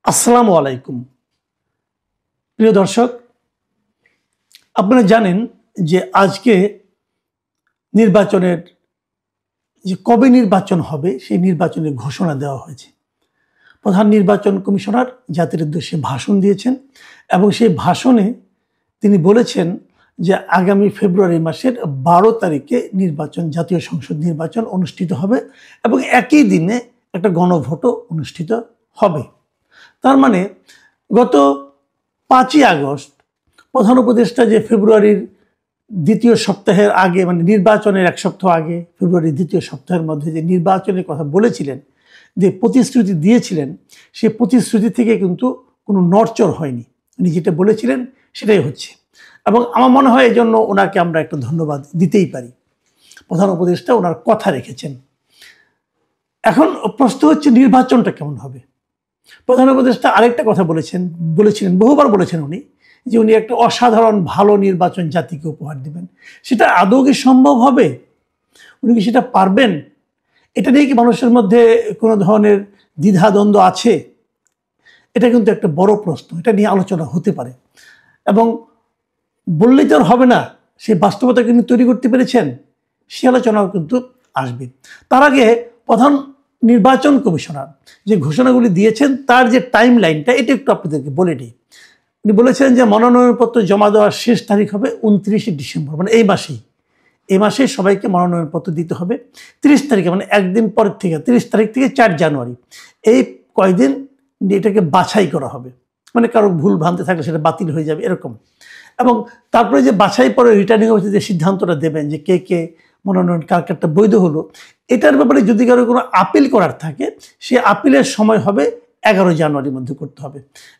আসসালামু আলাইকুম প্রিয় দর্শক, আপনারা জানেন যে আজকে নির্বাচনের যে কবে নির্বাচন হবে সেই নির্বাচনের ঘোষণা দেওয়া হয়েছে। প্রধান নির্বাচন কমিশনার জাতির উদ্দেশ্যে ভাষণ দিয়েছেন এবং সেই ভাষণে তিনি বলেছেন যে আগামী ফেব্রুয়ারি মাসের 12 তারিখে জাতীয় সংসদ নির্বাচন অনুষ্ঠিত হবে এবং একই দিনে একটা গণভোটও অনুষ্ঠিত হবে। তার মানে গত 5ই আগস্ট প্রধান উপদেষ্টা যে ফেব্রুয়ারির দ্বিতীয় সপ্তাহের আগে, মানে নির্বাচনের এক সপ্তাহ আগে, ফেব্রুয়ারির দ্বিতীয় সপ্তাহের মধ্যে যে নির্বাচনের কথা বলেছিলেন, যে প্রতিশ্রুতি দিয়েছিলেন, সেই প্রতিশ্রুতি থেকে কিন্তু কোনো নড়চড় হয়নি। উনি যেটা বলেছিলেন সেটাই হচ্ছে এবং আমার মনে হয় এই জন্য ওনাকে আমরা একটা ধন্যবাদ দিতেই পারি। প্রধান উপদেষ্টা ওনার কথা রেখেছেন। এখন প্রশ্ন হচ্ছে নির্বাচনটা কেমন হবে। প্রধান উপদেষ্টা আরেকটা কথা বলেছিলেন, বহুবার বলেছেন উনি, যে উনি একটা অসাধারণ ভালো নির্বাচন জাতিকে উপহার দেবেন। সেটা আদৌ কি সম্ভব হবে? উনি কি সেটা পারবেন? এটা নিয়ে কি মানুষের মধ্যে কোনো ধরনের দ্বিধাদ্বন্দ্ব আছে? এটা কিন্তু একটা বড় প্রশ্ন। এটা নিয়ে আলোচনা হতে পারে এবং বললেই তো আর হবে না, সেই বাস্তবতা কিন্তু তৈরি করতে পেরেছেন, সে আলোচনাও কিন্তু আসবে। তার আগে প্রধান নির্বাচন কমিশনার যে ঘোষণাগুলি দিয়েছেন তার যে টাইম লাইনটা, এটা একটু আপনাদেরকে বলে নিই। উনি বলেছেন যে মনোনয়নপত্র জমা দেওয়ার শেষ তারিখ হবে 29শে ডিসেম্বর, মানে এই মাসেই সবাইকে মনোনয়নপত্র দিতে হবে। 30 তারিখে, মানে একদিন পরের থেকে, 30 তারিখ থেকে 4 জানুয়ারি, এই কয়দিন এটাকে বাছাই করা হবে। মানে কারো ভুল ভ্রান্তি থাকলে সেটা বাতিল হয়ে যাবে এরকম। এবং তারপরে যে বাছাই পরে রিটার্নিং অফিসে যে সিদ্ধান্তটা দেবেন যে কে মনোনয়ন কার্ডটা বৈধ হলো, এটার ব্যাপারে যদি কারো কোনো আপিল করার থাকে, সে আপিলের সময় হবে 11 জানুয়ারির মধ্যে করতে হবে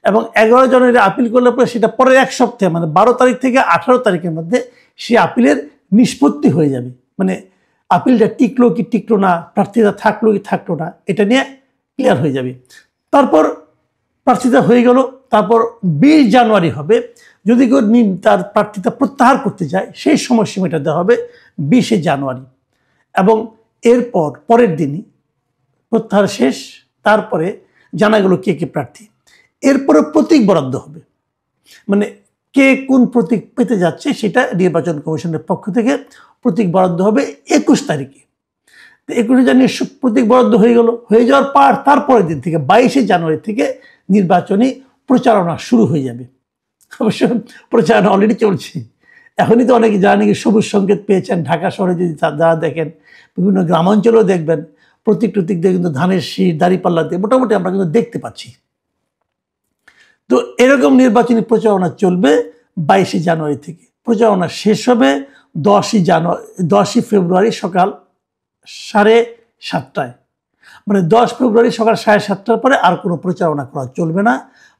এবং 11 জানুয়ারি আপিল করলে পরে সেটা পরের এক সপ্তাহে, মানে 12 তারিখ থেকে 18 তারিখের মধ্যে সে আপিলের নিষ্পত্তি হয়ে যাবে। মানে আপিলটা টিকলো কি টিকলো না, প্রার্থীতা থাকলো কি থাকলো না, এটা নিয়ে ক্লিয়ার হয়ে যাবে। তারপর প্রার্থিতা হয়ে গেল, তারপর 20 জানুয়ারি হবে। যদি কেউ তার প্রার্থিতা প্রত্যাহার করতে চায়, সেই সময়সীমাটা দেওয়া হবে 20শে জানুয়ারি এবং এরপর পরের দিনই প্রত্যাহার শেষ। তারপরে জানা গেল কে প্রার্থী। এরপরে প্রতীক বরাদ্দ হবে, মানে কে কোন প্রতীক পেতে যাচ্ছে সেটা নির্বাচন কমিশনের পক্ষ থেকে প্রতীক বরাদ্দ হবে 21 তারিখে। 21 জানুয়ারি প্রতীক বরাদ্দ হয়ে যাওয়ার পর তারপরের দিন থেকে 22শে জানুয়ারি থেকে নির্বাচনী প্রচারণা শুরু হয়ে যাবে। অবশ্য প্রচারণা অলরেডি চলছে। এখনই তো অনেকে জানেন কি সবুজ সংকেত পেয়েছেন। ঢাকা শহরে যদি যারা দেখেন, বিভিন্ন গ্রামাঞ্চলেও দেখবেন প্রতীক দিয়ে কিন্তু ধানের শীষ, দাঁড়িপাল্লা দিয়ে মোটামুটি আমরা কিন্তু দেখতে পাচ্ছি। তো এরকম নির্বাচনী প্রচারণা চলবে 22শে জানুয়ারি থেকে। প্রচারণা শেষ হবে 10ই ফেব্রুয়ারি সকাল 7:30টায়। মানে 10 ফেব্রুয়ারি সকাল 7:30টার পরে আর কোনো প্রচারণা করা চলবে না।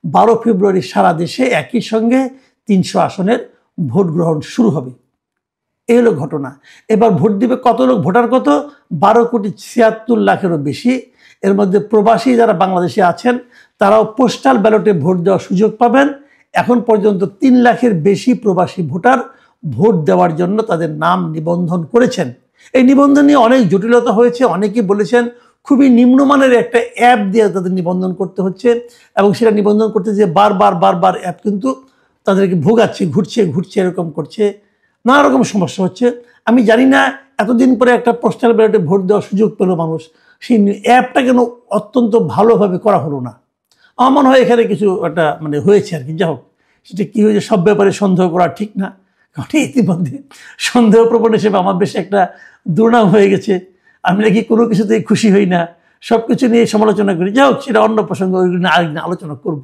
12 ফেব্রুয়ারি সারা দেশে একই সঙ্গে 300 আসনের ভোট গ্রহণ শুরু হবে। এই হলো ঘটনা। এবার ভোট দিবে কত লোক? ভোটার কত? 12,76,00,000-এরও বেশি। এর মধ্যে প্রবাসী যারা বাংলাদেশে আছেন তারাও পোস্টাল ব্যালটে ভোট দেওয়ার সুযোগ পাবেন। এখন পর্যন্ত 3 লাখের বেশি প্রবাসী ভোটার ভোট দেওয়ার জন্য তাদের নাম নিবন্ধন করেছেন। এই নিবন্ধন নিয়ে অনেক জটিলতা হয়েছে। অনেকেই বলেছেন খুবই নিম্নমানের একটা অ্যাপ দিয়ে তাদের নিবন্ধন করতে হচ্ছে এবং সেটা নিবন্ধন করতে যে বারবার অ্যাপ কিন্তু তাদেরকে ভোগাচ্ছে, ঘুরছে এরকম করছে, নানা রকম সমস্যা হচ্ছে। আমি জানি না এতদিন পরে একটা পোস্টাল ব্যালটে ভোট দেওয়ার সুযোগ পেল মানুষ, সেই অ্যাপটা কেন অত্যন্ত ভালোভাবে করা হলো না। আমার মনে হয় এখানে কিছু একটা হয়েছে আর কি। যাই হোক, সেটা কী হয়েছে সব ব্যাপারে সন্দেহ করা ঠিক না, কারণ ইতিমধ্যে সন্দেহ প্রবণ হিসেবে আমার বেশ একটা দুর্নাম হয়ে গেছে। আমি নাকি কোনো কিছুতেই খুশি হই না, সব কিছু নিয়ে সমালোচনা করি। যাই হোক, সেটা অন্য প্রসঙ্গ, আরেকদিন আলোচনা করব।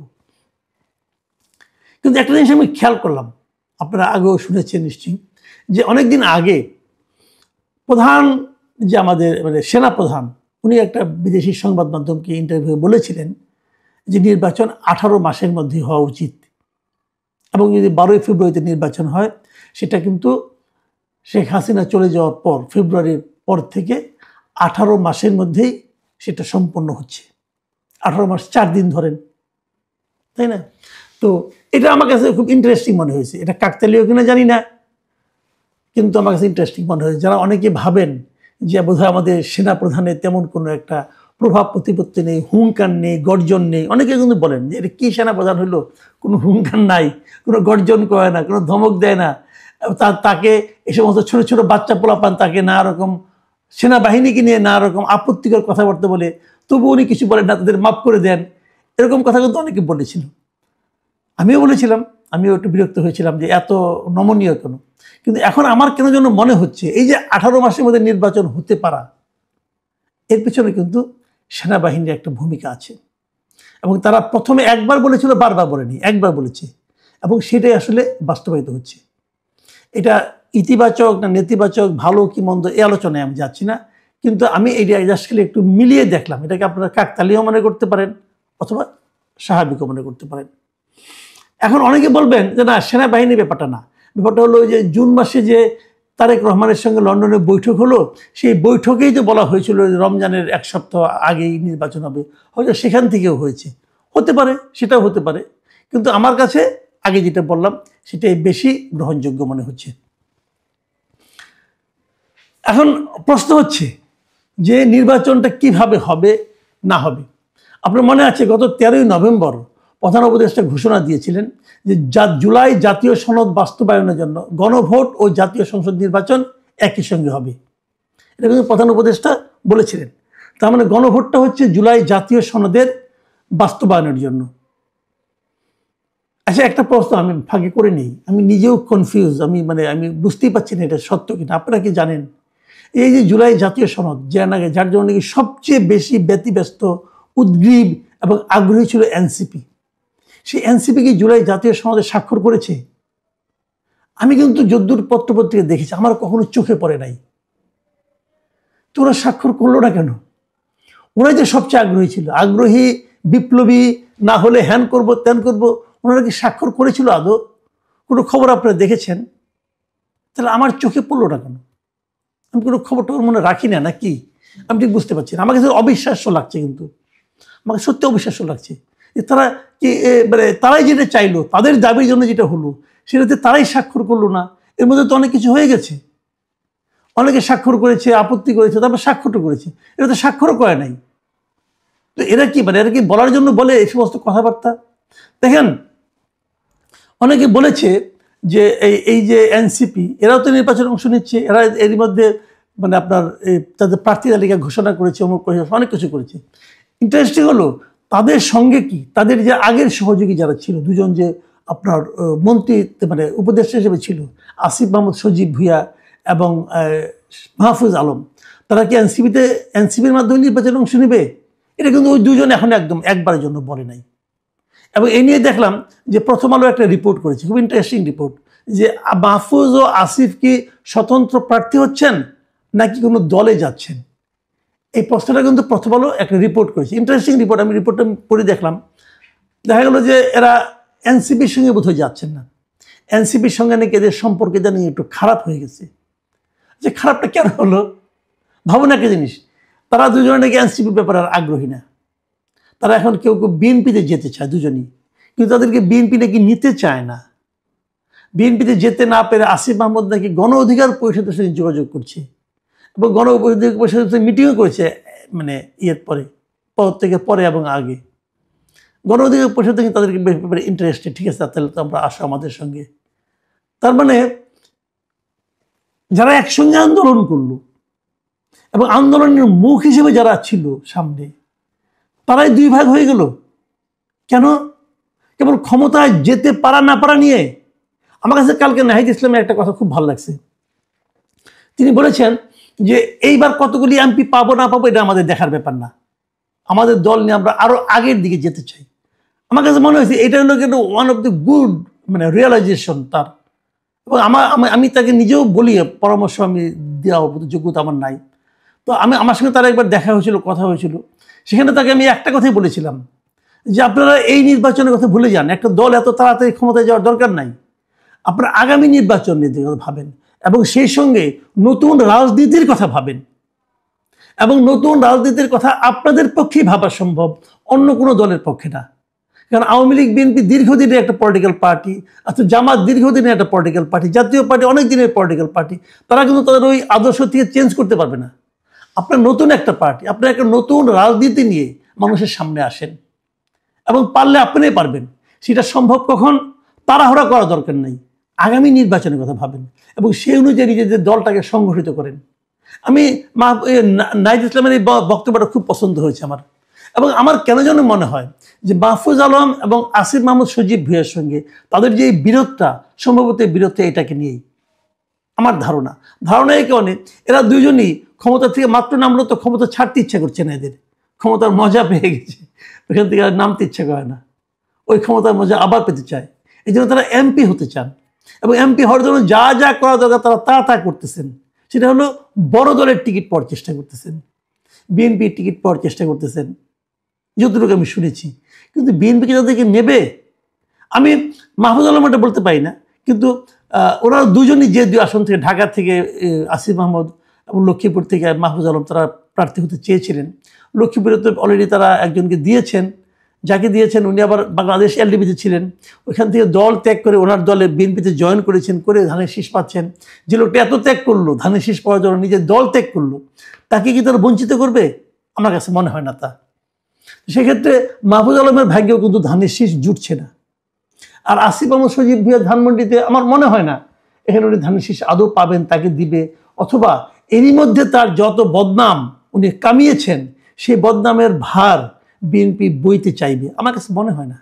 কিন্তু একটা জিনিস আমি খেয়াল করলাম, আপনারা আগেও শুনেছেন নিশ্চয়ই, যে অনেকদিন আগে প্রধান যে আমাদের সেনাপ্রধান, উনি একটা বিদেশি সংবাদ মাধ্যমকে ইন্টারভিউ বলেছিলেন যে নির্বাচন 18 মাসের মধ্যে হওয়া উচিত এবং যদি 12 ফেব্রুয়ারিতে নির্বাচন হয়, সেটা কিন্তু শেখ হাসিনা চলে যাওয়ার পর ফেব্রুয়ারির পর থেকে 18 মাসের মধ্যেই সেটা সম্পন্ন হচ্ছে। 18 মাস 4 দিন ধরেন, তাই না? তো এটা আমার কাছে খুব ইন্টারেস্টিং মনে হয়েছে। এটা কাকতালীয় কিনা জানি না, কিন্তু আমার কাছে ইন্টারেস্টিং মনে হয়েছে। যারা অনেকে ভাবেন যে বোধহয় আমাদের সেনাপ্রধানের তেমন কোনো একটা প্রভাব প্রতিপত্তি নেই, হুঙ্কার নেই, গর্জন নেই। অনেকে কিন্তু বলেন যে এটা কী সেনাপ্রধান হইলো, কোনো হুঙ্কার নাই, কোনো গর্জন করে না, কোনো ধমক দেয় না, তাকে এই সমস্ত ছোটো ছোটো বাচ্চা পোলাপান তাকে নানা রকম সেনাবাহিনীকে নিয়ে নানা রকম আপত্তিকর কথাবার্তা বলে, তবু উনি কিছু বলেন না, তাদের মাফ করে দেন। এরকম কথা কিন্তু অনেকে বলেছিল, আমিও বলেছিলাম, আমিও একটু বিরক্ত হয়েছিলাম যে এত নমনীয় কেন। কিন্তু এখন আমার কেন যেন মনে হচ্ছে এই যে 18 মাসের মধ্যে নির্বাচন হতে পারা, এর পিছনে কিন্তু সেনাবাহিনীর একটা ভূমিকা আছে। এবং তারা প্রথমে একবার বলেছিল, বারবার বলেনি, একবার বলেছে, এবং সেটাই আসলে বাস্তবায়িত হচ্ছে। এটা ইতিবাচক না নেতিবাচক, ভালো কি মন্দ, এই আলোচনায় আমি যাচ্ছি না, কিন্তু আমি এই জাস্টখালি একটু মিলিয়ে দেখলাম। এটাকে আপনারা কাকতালীয় মনে করতে পারেন অথবা স্বাভাবিকও মনে করতে পারেন। এখন অনেকে বলবেন যে না, সেনাবাহিনীর ব্যাপারটা না, ব্যাপারটা হলো যে জুন মাসে যে তারেক রহমানের সঙ্গে লন্ডনে বৈঠক হলো, সেই বৈঠকেই তো বলা হয়েছিল রমজানের 1 সপ্তাহ আগেই নির্বাচন হবে, হয়তো সেখান থেকেও হয়েছে, হতে পারে, সেটাও হতে পারে। কিন্তু আমার কাছে আগে যেটা বললাম সেটাই বেশি গ্রহণযোগ্য মনে হচ্ছে। এখন প্রশ্ন হচ্ছে যে নির্বাচনটা কিভাবে হবে না হবে। আপনার মনে আছে গত 13ই নভেম্বর প্রধান উপদেষ্টা ঘোষণা দিয়েছিলেন যে জুলাই জাতীয় সনদ বাস্তবায়নের জন্য গণভোট ও জাতীয় সংসদ নির্বাচন একই সঙ্গে হবে। এটা কিন্তু প্রধান উপদেষ্টা বলেছিলেন। তার মানে গণভোটটা হচ্ছে জুলাই জাতীয় সনদের বাস্তবায়নের জন্য। আচ্ছা, একটা প্রশ্ন আমি ফাঁকি করে নিই, আমি নিজেও কনফিউজ, আমি বুঝতেই পারছি না এটা সত্য কিনা। আপনারা কি জানেন এই যে জুলাই জাতীয় সনদ, যার জন্য নাকি সবচেয়ে বেশি ব্যতিব্যস্ত, উদ্গ্রীব এবং আগ্রহী ছিল এনসিপি, সেই এনসিপি কি জুলাই জাতীয় সনদে স্বাক্ষর করেছে? আমি কিন্তু যদ্দূর পত্রপত্রিকা দেখেছি, আমার কখনো চোখে পড়ে নাই। তো ওরা স্বাক্ষর করলো না কেন? ওরাই যে সবচেয়ে আগ্রহী ছিল, আগ্রহী, বিপ্লবী, না হলে হ্যান করবো ত্যান করবো। ওনারা কি স্বাক্ষর করেছিল আদৌ? কোনো খবর আপনারা দেখেছেন? তাহলে আমার চোখে পড়লো না কেন? আমি কোনো খবরটা মনে রাখি না নাকি? আমি ঠিক বুঝতে পারছি না। আমার কাছে অবিশ্বাস্য লাগছে, কিন্তু আমাকে সত্যি অবিশ্বাস্য লাগছে যে তারা কি তারাই যেটা চাইলো, তাদের দাবির জন্য যেটা হলো, সেটাতে তারাই স্বাক্ষর করলো না। এর মধ্যে তো অনেক কিছু হয়ে গেছে। অনেকে স্বাক্ষর করেছে, আপত্তি করেছে, তারপর স্বাক্ষরটা করেছে, এটা তো স্বাক্ষরও করে নাই। তো এরা কি বলার জন্য বলে এই সমস্ত কথাবার্তা? দেখেন, অনেকে বলেছে যে এই যে এনসিপি, এরাও তো নির্বাচনে অংশ নিচ্ছে, এরা এর মধ্যে আপনার তাদের প্রার্থী তালিকা ঘোষণা করেছে, অমুক করেছে, অনেক কিছু করেছে। ইন্টারেস্টিং হলো তাদের সঙ্গে কি তাদের যে আগের সহযোগী যারা ছিল, দুজন যে আপনার মন্ত্রী উপদেষ্টা হিসেবে ছিল, আসিফ মাহমুদ সজীব ভুঁইয়া এবং মাহফুজ আলম, তারা কি এনসিপির মাধ্যমে নির্বাচনে অংশ নেবে? এটা কিন্তু ওই দুজন এখন একদম একবারের জন্য বলে নাই। এবং এই নিয়ে দেখলাম যে প্রথম আলো একটা রিপোর্ট করেছে, খুব ইন্টারেস্টিং রিপোর্ট, যে মাহফুজ ও আসিফ কি স্বতন্ত্র প্রার্থী হচ্ছেন নাকি কোনো দলে যাচ্ছেন। এই প্রশ্নটা কিন্তু প্রথম আলো একটা রিপোর্ট করেছে, ইন্টারেস্টিং রিপোর্ট। আমি রিপোর্টটা পড়ে দেখলাম, দেখা গেল যে এরা এনসিপির সঙ্গে বোধহয় যাচ্ছেন না। এনসিপির সঙ্গে নাকি এদের সম্পর্কে জানি একটু খারাপ হয়ে গেছে। যে খারাপটা কেন হলো ভাবুন একটা জিনিস, তারা দুজনে নাকি এনসিপির ব্যাপারে আর আগ্রহী না। তারা এখন কেউ কেউ বিএনপিতে যেতে চায় দুজনই, কিন্তু তাদেরকে বিএনপি নাকি নিতে চায় না। বিএনপিতে যেতে না পেরে আসিফ মাহমুদ নাকি গণ অধিকার পরিষদের সঙ্গে যোগাযোগ করছে এবং গণ অধিকার পরিষদের সাথে মিটিংও করেছে, ইয়ের পরে, পদত্যাগের পরে এবং আগে। গণ অধিকার পরিষদ থেকে তাদেরকে ব্যাপারে ইন্টারেস্টেড, ঠিক আছে তাহলে তো আমরা আসো আমাদের সঙ্গে। তার মানে যারা একসঙ্গে আন্দোলন করলো এবং আন্দোলনের মুখ হিসেবে যারা ছিল সামনে, তারাই দুই ভাগ হয়ে গেল কেন? কেবল ক্ষমতায় যেতে পারা না পারা নিয়ে। আমার কাছে কালকে নাহিদ ইসলামের একটা কথা খুব ভালো লাগছে। তিনি বলেছেন যে এইবার কতগুলি এমপি পাবো না পাবো এটা আমাদের দেখার ব্যাপার না, আমাদের দল নিয়ে আমরা আরো আগের দিকে যেতে চাই। আমার কাছে মনে হয়েছে এটা হলো কিন্তু one of the good realization তার। এবং আমি তাকে নিজেও বলি, পরামর্শ আমি দেওয়া যোগ্যতা আমার নাই। তো আমার সঙ্গে তার একবার দেখা হয়েছিল, কথা হয়েছিল, সেখানে তাকে আমি একটা কথাই বলেছিলাম যে আপনারা এই নির্বাচনের কথা ভুলে যান, একটা দল এত তাড়াতাড়ি ক্ষমতায় যাওয়ার দরকার নাই। আপনারা আগামী নির্বাচন নিয়ে ভাবেন এবং সেই সঙ্গে নতুন রাজনীতির কথা ভাবেন। এবং নতুন রাজনীতির কথা আপনাদের পক্ষেই ভাবা সম্ভব, অন্য কোনো দলের পক্ষে না। কারণ আওয়ামী লীগ, বিএনপি দীর্ঘদিনের একটা পলিটিক্যাল পার্টি, অর্থাৎ জামাত দীর্ঘদিনের একটা পলিটিক্যাল পার্টি, জাতীয় পার্টি অনেক দিনের পলিটিক্যাল পার্টি, তারা কিন্তু তাদের ওই আদর্শ থেকে চেঞ্জ করতে পারবে না। আপনার নতুন একটা পার্টি, আপনার একটা নতুন রাজনীতি নিয়ে মানুষের সামনে আসেন এবং পারলে আপনিই পারবেন। সেটা সম্ভব কখন? তাড়াহুড়া করা দরকার নেই, আগামী নির্বাচনের কথা ভাবেন এবং সেই অনুযায়ী নিজেদের দলটাকে সংগঠিত করেন। আমি নাহিদ ইসলামের এই বক্তব্যটা খুব পছন্দ হয়েছে আমার, এবং আমার কেন যেন মনে হয় যে মাহফুজ আলম এবং আসিফ মাহমুদ সজীব ভুঁইয়ার সঙ্গে তাদের যে বিরোধটা, সম্ভবত বিরোধটা এটাকে নিয়েই আমার ধারণা এই কারণে এরা দুইজনই ক্ষমতা থেকে মাত্র নামলো তো ক্ষমতা ছাড়তে ইচ্ছা করছে না, এদের ক্ষমতার মজা পেয়ে গেছে, ওইখান থেকে আর নামতে ইচ্ছা করে না, ওই ক্ষমতার মজা আবার পেতে চায়। এই জন্য তারা এমপি হতে চান এবং এমপি হওয়ার জন্য যা যা করা দরকার তারা তা করতেছেন। সেটা হলো বড় দলের টিকিট পাওয়ার চেষ্টা করতেছেন, বিএনপির টিকিট পাওয়ার চেষ্টা করতেছেন, যতটুকু আমি শুনেছি। কিন্তু বিএনপিকে তাদেরকে নেবে, আমি মাহফুজ আলমটা বলতে পারি না, কিন্তু ওরা দুজনই যে দুই আসন থেকে, ঢাকা থেকে আসিফ মাহমুদ এবং লক্ষ্মীপুর থেকে মাহফুজ আলম, তারা প্রার্থী হতে চেয়েছিলেন। লক্ষ্মীপুরে তো অলরেডি তারা একজনকে দিয়েছেন, যাকে দিয়েছেন উনি আবার বাংলাদেশ এলডিপিতে ছিলেন, ওইখান থেকে দল ত্যাগ করে ওনার দলে বিএনপিতে জয়েন করেছেন, করে ধানের শীষ পাচ্ছেন। যে লোকটা এত ত্যাগ করলো, ধানের শীষ পাওয়ার জন্য নিজের দল ত্যাগ করলো, তাকে কি তারা বঞ্চিত করবে? আমার কাছে মনে হয় না তা। সেক্ষেত্রে মাহফুজ আলমের ভাগ্যেও কিন্তু ধানের শীষ জুটছে না। আর আসিফ মাহমুদ সজীব ভুঁইয়া ধানমন্ডিতে আমার মনে হয় না এখানে উনি ধানের শীষ আদৌ পাবেন, তাকে দিবে, অথবা এরই মধ্যে তার যত বদনাম উনি কামিয়েছেন সেই বদনামের ভার বিএনপি বইতে চাইবে, আমার কাছে মনে হয় না।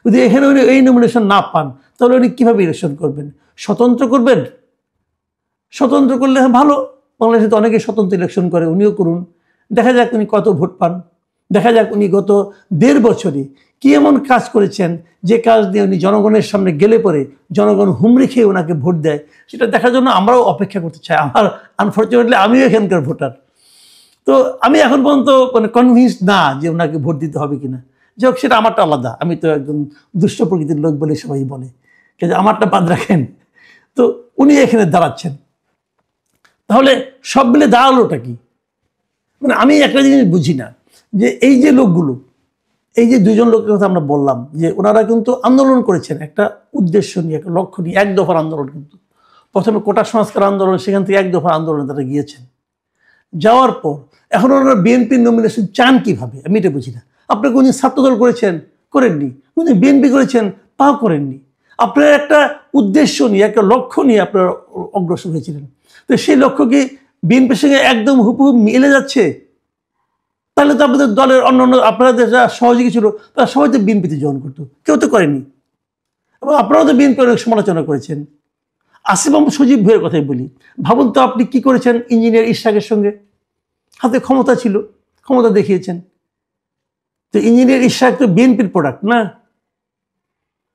যদি এখানে উনি এই নমিনেশন না পান তাহলে উনি কীভাবে ইলেকশন করবেন? স্বতন্ত্র করবেন? স্বতন্ত্র করলে ভালো, বাংলাদেশে তো অনেকে স্বতন্ত্র ইলেকশন করে, উনিও করুন, দেখা যাক উনি কত ভোট পান, দেখা যাক উনি গত 1.5 বছরে কি এমন কাজ করেছেন যে কাজ দিয়ে উনি জনগণের সামনে গেলে পরে জনগণ হুমড়ি খেয়ে ওনাকে ভোট দেয়, সেটা দেখার জন্য আমরাও অপেক্ষা করতে চাই। আমার আনফর্চুনেটলি আমিও এখানকার ভোটার, তো আমি এখন পর্যন্ত মানে কনভিন্স না যে ওনাকে ভোট দিতে হবে কিনা। যাই হোক, সেটা আমারটা আলাদা, আমি তো একজন দুষ্ট প্রকৃতির লোক বলে সবাই বলে, কিন্তু আমারটা বাদ রাখেন। তো উনি এখানে দাঁড়াচ্ছেন, তাহলে সব মিলে দাঁড়ালোটা কি? মানে আমি একটা জিনিস বুঝি না, যে এই যে লোকগুলো, এই যে দুজন লোকের কথা আমরা বললাম, যে ওনারা কিন্তু আন্দোলন করেছেন একটা উদ্দেশ্য নিয়ে, একটা লক্ষ্য নিয়ে, এক দফার আন্দোলন। কিন্তু প্রথমে কোটা সংস্কার আন্দোলন, সেখান থেকে এক দফার আন্দোলনে তারা গিয়েছেন। যাওয়ার পর এখন ওনারা বিএনপির নমিনেশন চান কিভাবে, আমি এটা বুঝি না। আপনি কোনদিন ছাত্রদল করেছেন? করেননি। কোনদিন বিএনপি করেছেন? তাও করেননি। আপনার একটা উদ্দেশ্য নিয়ে, একটা লক্ষ্য নিয়ে আপনারা অগ্রসর হয়েছিলেন, তো সেই লক্ষ্য কি বিএনপির সঙ্গে একদম হুবহু মিলে যাচ্ছে? তাহলে তো আপনাদের দলের অন্যান্য আপনাদের যারা সহযোগী ছিল তারা সবাই তো বিএনপিতে জয়েন করতো, কেউ তো করেনি। এবং আপনারাও তো বিএনপি অনেক সমালোচনা করেছেন। আসিফ মাহমুদ সজীব ভুঁইয়ার কথাই বলি, ভাবুন তো আপনি কি করেছেন ইঞ্জিনিয়ার ইশরাকের সঙ্গে, হাতে ক্ষমতা ছিল, ক্ষমতা দেখিয়েছেন। তো ইঞ্জিনিয়ার ইশরাক তো বিএনপির প্রোডাক্ট না,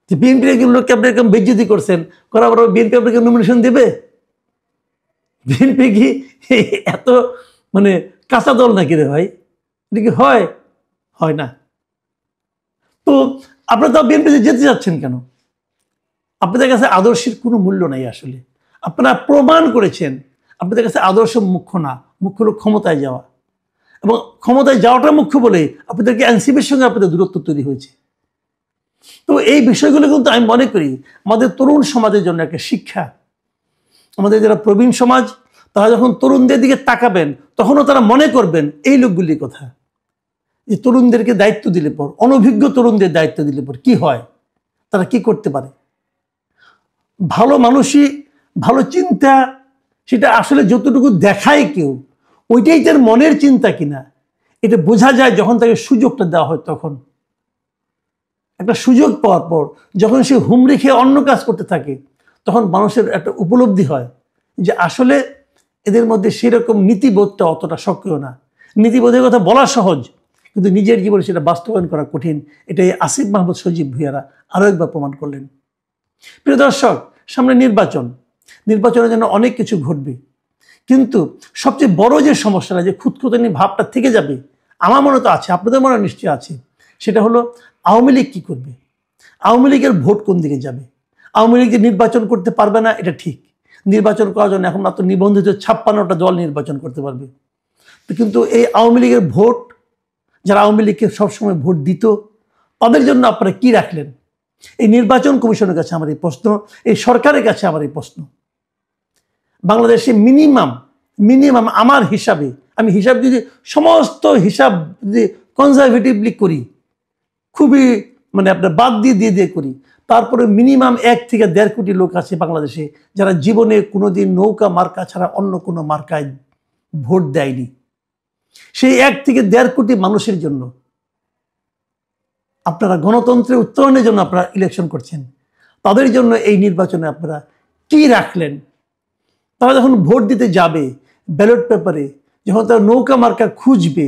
যে বিএনপির একজন লোককে আপনি এরকম বেজ্জতি করছেন, করার পর বিএনপি আপনাকে নমিনেশন দেবে? বিএনপি কি এত মানে কাঁচা দল নাকি রে ভাই? এটা কি হয়? হয় না। তো আপনারা তো বিএনপিতে যেতে যাচ্ছেন কেন? আপনাদের কাছে আদর্শের কোনো মূল্য নাই আসলে। আপনারা প্রমাণ করেছেন আপনাদের কাছে আদর্শ মুখ্য না, মুখ্য হলো ক্ষমতায় যাওয়া, এবং ক্ষমতায় যাওয়াটা মুখ্য বলে আপনাদেরকে এনসিপির সঙ্গে আপনাদের দূরত্ব তৈরি হয়েছে। তো এই বিষয়গুলো কিন্তু আমি মনে করি আমাদের তরুণ সমাজের জন্য একটা শিক্ষা। আমাদের যারা প্রবীণ সমাজ, তারা যখন তরুণদের দিকে তাকাবেন তখনও তারা মনে করবেন এই লোকগুলির কথা, যে তরুণদেরকে দায়িত্ব দিলে পর, অনভিজ্ঞ তরুণদের দায়িত্ব দিলে পর কি হয়, তারা কি করতে পারে। ভালো মানুষই, ভালো চিন্তা, সেটা আসলে যতটুকু দেখায় কেউ, ওইটাই তার মনের চিন্তা কিনা এটা বোঝা যায় যখন তাকে সুযোগটা দেওয়া হয়। তখন একটা সুযোগ পাওয়ার পর যখন সে হুমড়ি খেয়ে অন্য কাজ করতে থাকে, তখন মানুষের একটা উপলব্ধি হয় যে আসলে এদের মধ্যে সেরকম নীতিবোধটা অতটা সক্রিয় না। নীতিবোধের কথা বলা সহজ, কিন্তু নিজের জীবনে সেটা বাস্তবায়ন করা কঠিন। এটাই আসিফ মাহমুদ সজীব ভুঁইয়ারা আরও একবার প্রমাণ করলেন। প্রিয় দর্শক, সামনে নির্বাচনের জন্য অনেক কিছু ঘটবে, কিন্তু সবচেয়ে বড় যে সমস্যাটা, যে খুঁতখুঁতানি ভাবটা থেকে যাবে, আমার মনে তো আছে, আপনাদের মনে নিশ্চয়ই আছে, সেটা হলো আওয়ামী লীগ কী করবে, আওয়ামী লীগের ভোট কোন দিকে যাবে। আওয়ামী লীগ যে নির্বাচন করতে পারবে না এটা ঠিক, নির্বাচন করার জন্য এখন মাত্র নিবন্ধিত 56টা দল নির্বাচন করতে পারবে। কিন্তু এই আওয়ামী লীগের ভোট, যারা আওয়ামী লীগকে সবসময় ভোট দিত, তাদের জন্য আপনারা কি রাখলেন? এই নির্বাচন কমিশনের কাছে আমার এই প্রশ্ন, এই সরকারের কাছে আমার এই প্রশ্ন। বাংলাদেশে মিনিমাম আমার হিসাবে আমি হিসাব যদি সমস্ত হিসাব যদি কনজারভেটিভলি করি, খুবই মানে আপনার বাদ দিয়ে করি, তারপরে মিনিমাম 1 থেকে 1.5 কোটি লোক আছে বাংলাদেশে যারা জীবনে কোনোদিন নৌকা মার্কা ছাড়া অন্য কোনো মার্কায় ভোট দেয়নি। সেই 1 থেকে 1.5 কোটি মানুষের জন্য আপনারা গণতন্ত্রের উত্তরণের জন্য আপনারা ইলেকশন করছেন, তাদের জন্য এই নির্বাচনে আপনারা কি রাখলেন? তারা যখন ভোট দিতে যাবে ব্যালট পেপারে, যখন তারা নৌকা মার্কা খুঁজবে,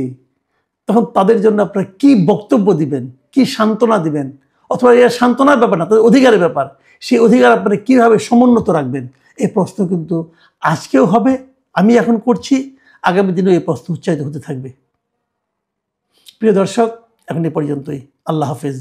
তখন তাদের জন্য আপনারা কি বক্তব্য দিবেন, কি সান্ত্বনা দিবেন? অথবা এর সান্ত্বনার ব্যাপার না, তাদের অধিকারের ব্যাপার, সেই অধিকার আপনারা কীভাবে সমুন্নত রাখবেন? এই প্রশ্ন কিন্তু আজকেও হবে, আমি এখন করছি, আগামী দিনেও এই প্রশ্ন উচ্চারিত হতে থাকবে। প্রিয় দর্শক, এখন এ পর্যন্তই। আল্লাহ হাফেজ।